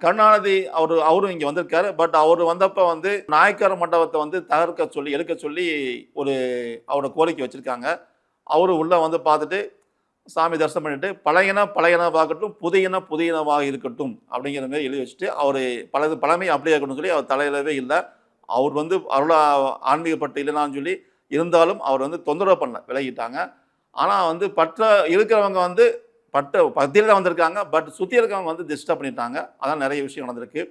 கருணாநிதி அவரும் இங்க வந்திருக்காரு. பட் அவரு வந்தப்ப வந்து நாயக்கர் மண்டபத்த வந்து தகர்க்க சொல்லி, எடுக்க சொல்லி ஒரு அவரோட கோரிக்கை வச்சிருக்காங்க. அவரு உள்ள வந்து பார்த்துட்டு, சாமி தரிசனம் பண்ணிட்டு, "பழையன பழையனவாகட்டும், புதியன புதியனவாக இருக்கட்டும்" அப்படிங்கிற மாரி எழுதி வச்சுட்டு, அவரு பழமை அப்படியே இருக்கணும்னு சொல்லி அவர் தலையிடவே இல்ல. அவர் வந்து ஆன்மீக பற்று இல்லனான்னு சொல்லி, இருந்தாலும் அவர் வந்து தொந்தரவு பண்ணல. விலகிட்டாங்க. ஆனா வந்து இருக்கிறவங்க வந்து பக்தியில தான் வந்திருக்காங்க. பட் சுத்தி இருக்கவங்க வந்து டிஸ்டர்ப் பண்ணிட்டாங்க. அதான் நெறைய விஷயம் நடந்திருக்கு.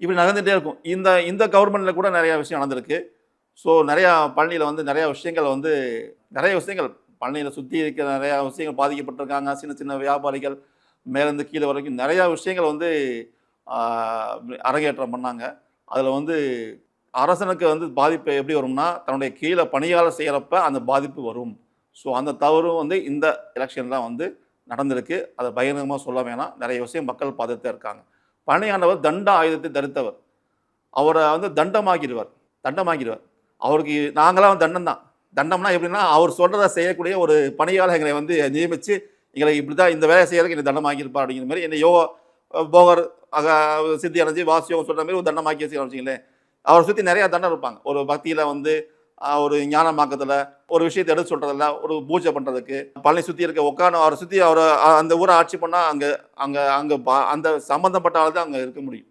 இப்படி நடந்துட்டே இருக்கும். இந்த இந்த கவர்மெண்ட்ல கூட நெறைய விஷயம் நடந்திருக்கு. ஸோ நெறையா பழனியில வந்து நெறைய விஷயங்கள் பழனியில சுத்தி இருக்கிற நெறைய விஷயங்கள் பாதிக்கப்பட்டிருக்காங்க. சின்ன சின்ன வியாபாரிகள் மேலேருந்து கீழ வரைக்கும் நெறைய விஷயங்கள் வந்து ஆ அரங்கேற்றம் பண்ணாங்க. அதுல வந்து அரசனுக்கு வந்து பாதிப்பு எப்படி வரும்னா, தன்னுடைய கீழ பணியாளர் செய்யறப்ப அந்த பாதிப்பு வரும். ஸோ அந்த தவறும் வந்து இந்த எலக்ஷன்ல வந்து நடந்திருக்கு. அத பகிரங்கமா சொல்ல வேணாம். நெறைய விஷயம் மக்கள் பார்த்துட்டு தான் இருக்காங்க. பழனி ஆண்டவர் தண்ட ஆயுதத்தை தரித்தவர். அவர வந்து தண்டமாக்கிருவார். அவருக்கு நாங்கலாம் தண்டம் தான். தண்டம்னா எப்படின்னா, அவர் சொல்றத செய்யக்கூடிய ஒரு பணியாளர் எங்களை வந்து நியமிச்சு, எங்களை இப்படிதான் இந்த வேலைய செய்யறதுக்கு என்னை தண்டமாக்கியிருப்பார் அப்படிங்கிற மாரி என்னை போகர், அக சித்தி அடைஞ்சு வாசியோகம் சொல்ற மாரி ஒரு தண்டமாக்கி வச்சுக்கலாம்னு வச்சுக்கங்களேன். அவர சுத்தி நெறைய தண்டம் இருப்பாங்க. ஒரு பக்தியில வந்து ஒரு ஞானமாக்கத்துல, ஒரு விஷயத்த எடுத்து சொல்றதுல, ஒரு பூஜை பண்றதுக்கு, பழனி சுத்தி இருக்க உட்கார்ந்து அவர சுத்தி அந்த ஊர ஆட்சி பண்ணா, அங்க அங்க அங்க அந்த சம்பந்தப்பட்ட ஆள் தான் அங்க இருக்க முடியும்.